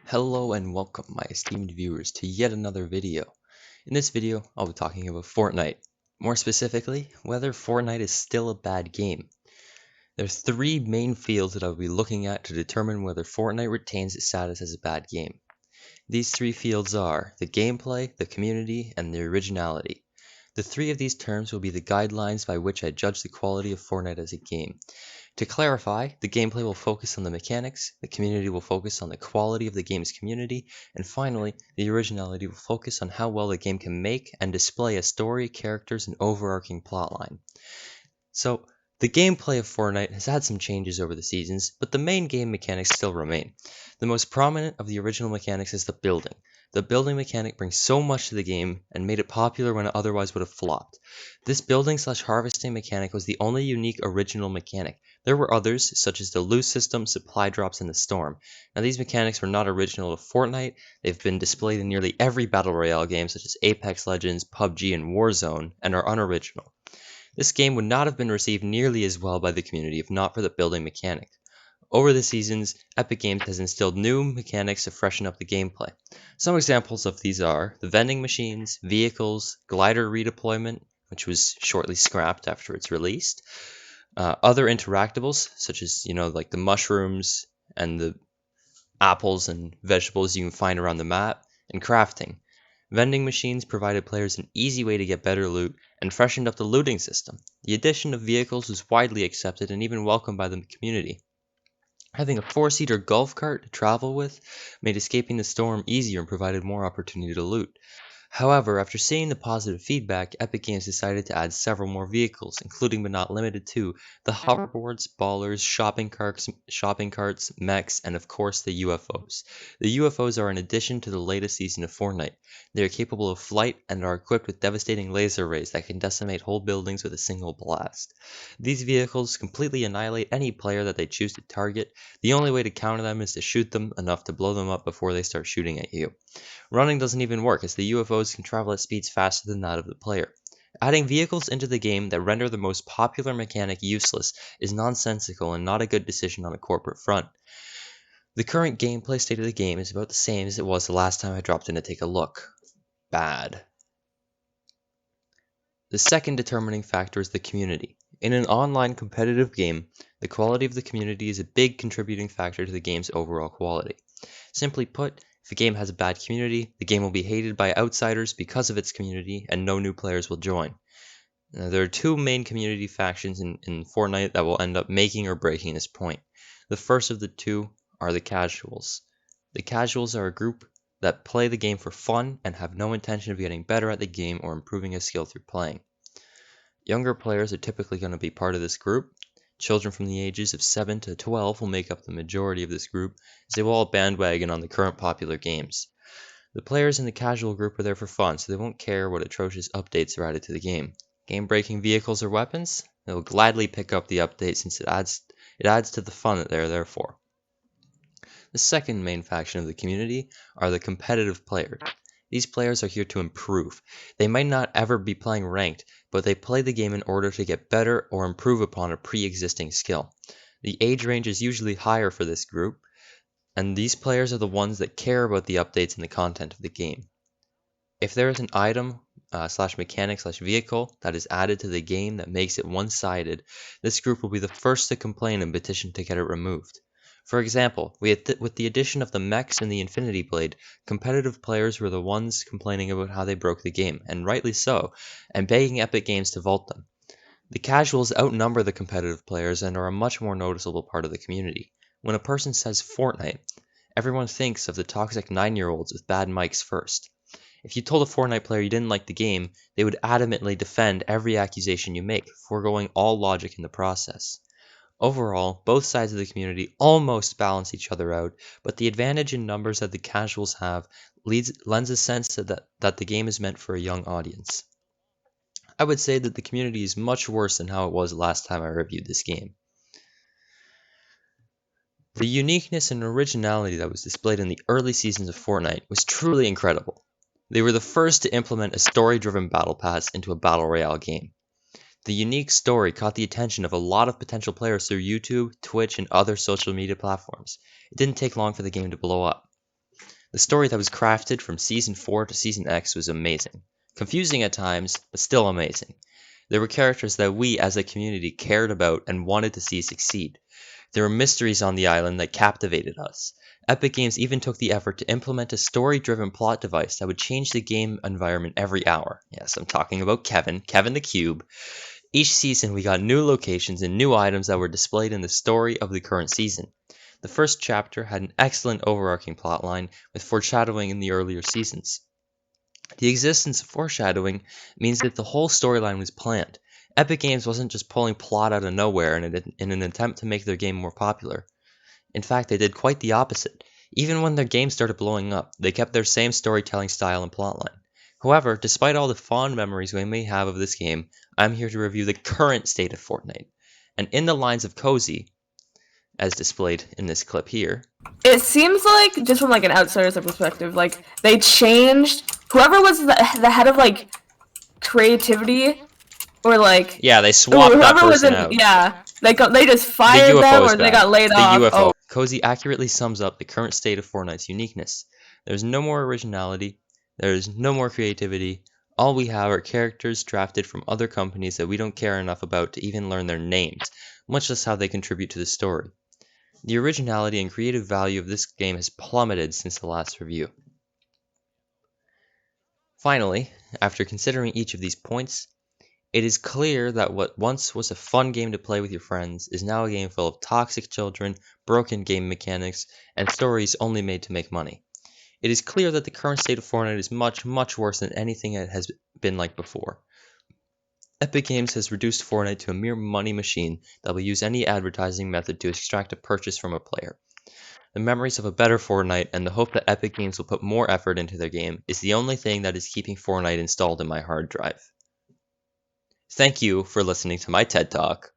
Hello and welcome, my esteemed viewers, to yet another video. In this video, I'll be talking about Fortnite. More specifically, whether Fortnite is still a bad game. There's three main fields that I'll be looking at to determine whether Fortnite retains its status as a bad game. These three fields are the gameplay, the community, and the originality. The three of these terms will be the guidelines by which I judge the quality of Fortnite as a game. To clarify, the gameplay will focus on the mechanics, the community will focus on the quality of the game's community, and finally, the originality will focus on how well the game can make and display a story, characters, and overarching plotline. So, the gameplay of Fortnite has had some changes over the seasons, but the main game mechanics still remain. The most prominent of the original mechanics is the building. The building mechanic brings so much to the game and made it popular when it otherwise would have flopped. This building/harvesting mechanic was the only unique original mechanic. There were others, such as the loot system, supply drops, and the storm. Now these mechanics were not original to Fortnite. They've been displayed in nearly every Battle Royale game such as Apex Legends, PUBG, and Warzone, and are unoriginal. This game would not have been received nearly as well by the community if not for the building mechanic. Over the seasons, Epic Games has instilled new mechanics to freshen up the gameplay. Some examples of these are the vending machines, vehicles, glider redeployment, which was shortly scrapped after its release, other interactables such as like the mushrooms and the apples and vegetables you can find around the map, and crafting. Vending machines provided players an easy way to get better loot and freshened up the looting system. The addition of vehicles was widely accepted and even welcomed by the community. Having a four-seater golf cart to travel with made escaping the storm easier and provided more opportunity to loot. However, after seeing the positive feedback, Epic Games decided to add several more vehicles, including but not limited to the hoverboards, ballers, shopping carts, mechs, and of course the UFOs. The UFOs are an addition to the latest season of Fortnite. They are capable of flight and are equipped with devastating laser rays that can decimate whole buildings with a single blast. These vehicles completely annihilate any player that they choose to target. The only way to counter them is to shoot them enough to blow them up before they start shooting at you. Running doesn't even work, as the UFOs can travel at speeds faster than that of the player. Adding vehicles into the game that render the most popular mechanic useless is nonsensical and not a good decision on a corporate front. The current gameplay state of the game is about the same as it was the last time I dropped in to take a look. Bad. The second determining factor is the community. In an online competitive game, the quality of the community is a big contributing factor to the game's overall quality. Simply put, if a game has a bad community, the game will be hated by outsiders because of its community, and no new players will join. Now, there are two main community factions in Fortnite that will end up making or breaking this point. The first of the two are the casuals. The casuals are a group that play the game for fun and have no intention of getting better at the game or improving a skill through playing. Younger players are typically going to be part of this group. Children from the ages of 7 to 12 will make up the majority of this group, as they will all bandwagon on the current popular games. The players in the casual group are there for fun, so they won't care what atrocious updates are added to the game. Game-breaking vehicles or weapons? They will gladly pick up the update since it adds to the fun that they're there for. The second main faction of the community are the competitive players. These players are here to improve. They might not ever be playing ranked, but they play the game in order to get better or improve upon a pre-existing skill. The age range is usually higher for this group, and these players are the ones that care about the updates and the content of the game. If there is an item slash mechanic slash vehicle that is added to the game that makes it one-sided, this group will be the first to complain and petition to get it removed. For example, with the addition of the mechs and the Infinity Blade, competitive players were the ones complaining about how they broke the game, and rightly so, and begging Epic Games to vault them. The casuals outnumber the competitive players and are a much more noticeable part of the community. When a person says Fortnite, everyone thinks of the toxic 9-year-olds with bad mics first. If you told a Fortnite player you didn't like the game, they would adamantly defend every accusation you make, foregoing all logic in the process. Overall, both sides of the community almost balance each other out, but the advantage in numbers that the casuals have lends a sense that the game is meant for a young audience. I would say that the community is much worse than how it was last time I reviewed this game. The uniqueness and originality that was displayed in the early seasons of Fortnite was truly incredible. They were the first to implement a story-driven battle pass into a battle royale game. The unique story caught the attention of a lot of potential players through YouTube, Twitch, and other social media platforms. It didn't take long for the game to blow up. The story that was crafted from Season 4 to Season X was amazing. Confusing at times, but still amazing. There were characters that we as a community cared about and wanted to see succeed. There were mysteries on the island that captivated us. Epic Games even took the effort to implement a story-driven plot device that would change the game environment every hour. Yes, I'm talking about Kevin the Cube. Each season we got new locations and new items that were displayed in the story of the current season. The first chapter had an excellent overarching plotline with foreshadowing in the earlier seasons. The existence of foreshadowing means that the whole storyline was planned. Epic Games wasn't just pulling plot out of nowhere in an attempt to make their game more popular. In fact, they did quite the opposite. Even when their game started blowing up, they kept their same storytelling style and plotline. However, despite all the fond memories we may have of this game, I'm here to review the current state of Fortnite. And in the lines of Cozy, as displayed in this clip here, it seems like, just from like an outsider's perspective, like they changed whoever was the head of like creativity, or like yeah, they swapped that person out. Yeah, they just fired them, or they got laid off. The UFO. Cozy accurately sums up the current state of Fortnite's uniqueness. There's no more originality. There's no more creativity. All we have are characters drafted from other companies that we don't care enough about to even learn their names, much less how they contribute to the story. The originality and creative value of this game has plummeted since the last review. Finally, after considering each of these points, it is clear that what once was a fun game to play with your friends is now a game full of toxic children, broken game mechanics, and stories only made to make money. It is clear that the current state of Fortnite is much, much worse than anything it has been like before. Epic Games has reduced Fortnite to a mere money machine that will use any advertising method to extract a purchase from a player. The memories of a better Fortnite and the hope that Epic Games will put more effort into their game is the only thing that is keeping Fortnite installed in my hard drive. Thank you for listening to my TED Talk.